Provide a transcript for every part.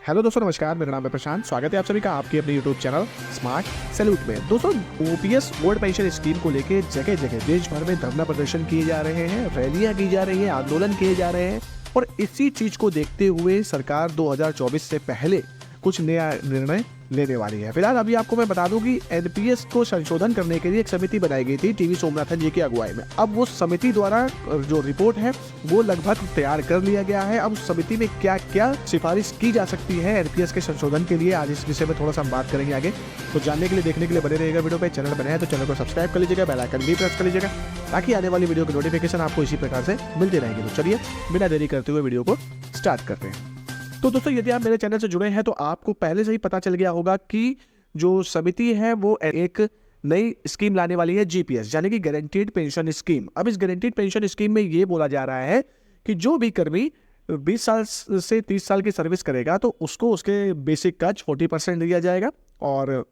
Hello दोस्तों, नमस्कार। मेरा नाम है प्रशांत। स्वागत है आप सभी का आपके अपने यूट्यूब चैनल स्मार्ट सैल्यूट में। दोस्तों, ओपीएस ओल्ड पेंशन स्कीम को लेके जगह जगह देश भर में धरना प्रदर्शन किए जा रहे हैं, रैलियां की जा रही हैं, आंदोलन किए जा रहे हैं और इसी चीज को देखते हुए सरकार 2024 से पहले कुछ नया निर्णय लेने वाली है। फिलहाल अभी आपको मैं बता दूं कि एनपीएस को संशोधन करने के लिए एक समिति बनाई गई थी टीवी सोमनाथन जी की अगुवाई में। अब वो समिति द्वारा जो रिपोर्ट है वो लगभग तैयार कर लिया गया है। अब उस समिति में क्या क्या सिफारिश की जा सकती है एनपीएस के संशोधन के लिए, आज इस विषय में थोड़ा सा हम बात करेंगे आगे। तो जानने के लिए, देखने के लिए बने रहिएगा वीडियो पे। चैनल बने हैं तो चैनल को सब्सक्राइब कर लीजिएगा, बेल आइकन भी प्रेस कर लीजिएगा ताकि आने वाली वीडियो की नोटिफिकेशन आपको इसी प्रकार से मिलती रहेगी। तो चलिए बिना देरी करते हुए वीडियो को स्टार्ट करते हैं। तो दोस्तों, यदि आप मेरे चैनल से जुड़े हैं तो आपको पहले से ही पता चल गया होगा कि जो समिति है वो एक नई स्कीम लाने वाली है, जीपीएस यानी कि गारंटीड पेंशन स्कीम। अब इस गारंटीड पेंशन स्कीम में ये बोला जा रहा है कि जो भी कर्मी 20 साल से 30 साल की सर्विस करेगा तो उसको उसके बेसिक का 40% दिया जाएगा, और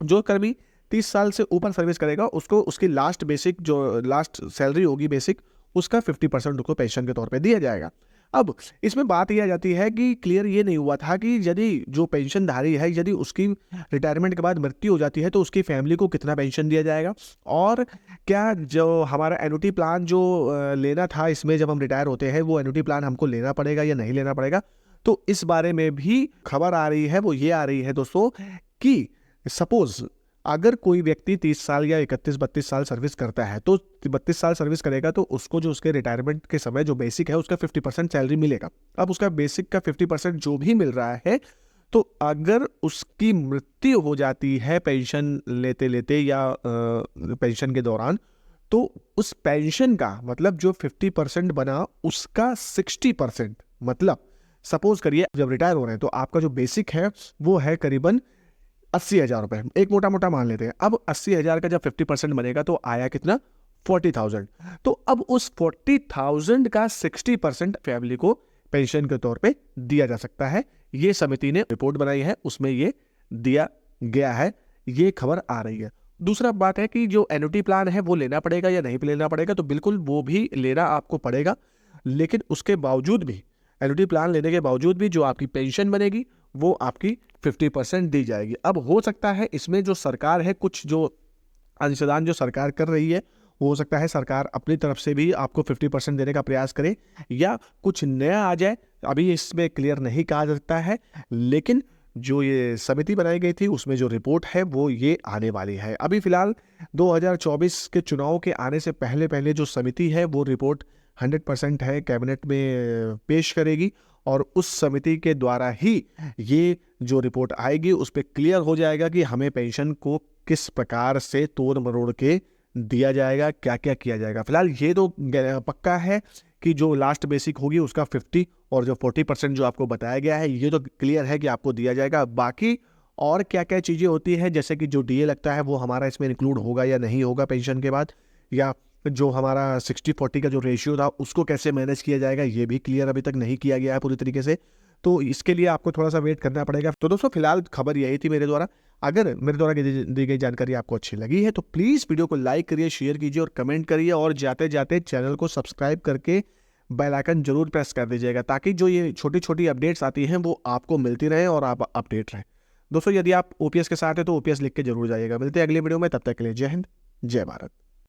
जो कर्मी 30 साल से ऊपर सर्विस करेगा उसको उसकी लास्ट बेसिक, जो लास्ट सैलरी होगी बेसिक, उसका 50% उसको पेंशन के तौर पे दिया जाएगा। अब इसमें बात यह आ जाती है कि क्लियर ये नहीं हुआ था कि यदि जो पेंशनधारी है, यदि उसकी रिटायरमेंट के बाद मृत्यु हो जाती है तो उसकी फैमिली को कितना पेंशन दिया जाएगा, और क्या जो हमारा एन्युटी प्लान जो लेना था, इसमें जब हम रिटायर होते हैं वो एन्युटी प्लान हमको लेना पड़ेगा या नहीं लेना पड़ेगा। तो इस बारे में भी खबर आ रही है, वो ये आ रही है दोस्तों कि सपोज अगर कोई व्यक्ति 30 साल या 31-32 साल सर्विस करता है तो 32 साल सर्विस करेगा तो उसको जो उसके रिटायरमेंट के समय जो बेसिक है उसका 50% सैलरी मिलेगा। अब उसका बेसिक का 50% जो भी मिल रहा है, तो अगर उसकी मृत्यु हो जाती है पेंशन लेते लेते या पेंशन के दौरान, तो उस पेंशन का मतलब जो 50% बना उसका 60%, मतलब सपोज करिए जब रिटायर हो रहे हैं तो आपका जो बेसिक है वो है करीबन 80,000 रुपए, एक मोटा मोटा मान लेते हैं। अब 80,000 का जब 50% बनेगा तो आया कितना, 40,000। तो अब उस 40,000 का 60% फैमिली को पेंशन के तौर पे दिया जा सकता है। ये समिति ने रिपोर्ट बनाई है, उसमें ये दिया गया है, ये खबर आ रही है। दूसरा बात है कि जो एन्युटी प्लान है वो लेना पड़ेगा या नहीं लेना पड़ेगा, तो बिल्कुल वो भी लेना आपको पड़ेगा, लेकिन उसके बावजूद भी, एन्युटी प्लान लेने के बावजूद भी जो आपकी पेंशन बनेगी वो आपकी 50% दी जाएगी। अब हो सकता है इसमें जो सरकार है, कुछ जो अंशदान जो सरकार कर रही है, हो सकता है सरकार अपनी तरफ से भी आपको 50% देने का प्रयास करे या कुछ नया आ जाए, अभी इसमें क्लियर नहीं कहा जा सकता है। लेकिन जो ये समिति बनाई गई थी उसमें जो रिपोर्ट है वो ये आने वाली है। अभी फिलहाल 2024 के चुनाव के आने से पहले पहले जो समिति है वो रिपोर्ट 100% है कैबिनेट में पेश करेगी, और उस समिति के द्वारा ही ये जो रिपोर्ट आएगी उस पर क्लियर हो जाएगा कि हमें पेंशन को किस प्रकार से तोड़ मरोड़ के दिया जाएगा, क्या क्या किया जाएगा। फिलहाल ये तो पक्का है कि जो लास्ट बेसिक होगी उसका 50 और जो 40% जो आपको बताया गया है ये तो क्लियर है कि आपको दिया जाएगा। बाकी और क्या क्या चीज़ें होती है, जैसे कि जो डीए लगता है वो हमारा इसमें इंक्लूड होगा या नहीं होगा पेंशन के बाद, या जो हमारा 60-40 का जो रेशियो था उसको कैसे मैनेज किया जाएगा, ये भी क्लियर अभी तक नहीं किया गया है पूरी तरीके से। तो इसके लिए आपको थोड़ा सा वेट करना पड़ेगा। तो दोस्तों, फिलहाल खबर यही थी मेरे द्वारा। अगर मेरे द्वारा दी गई जानकारी आपको अच्छी लगी है तो प्लीज़ वीडियो को लाइक करिए, शेयर कीजिए और कमेंट करिए, और जाते जाते चैनल को सब्सक्राइब करके बेल आइकन जरूर प्रेस कर दीजिएगा ताकि जो ये छोटी छोटी अपडेट्स आती हैं वो आपको मिलती रहे और आप अपडेट रहें। दोस्तों, यदि आप ओपीएस के साथ हैं तो ओपीएस लिख के जरूर जाइएगा। मिलते हैं अगले वीडियो में, तब तक के लिए जय हिंद, जय भारत।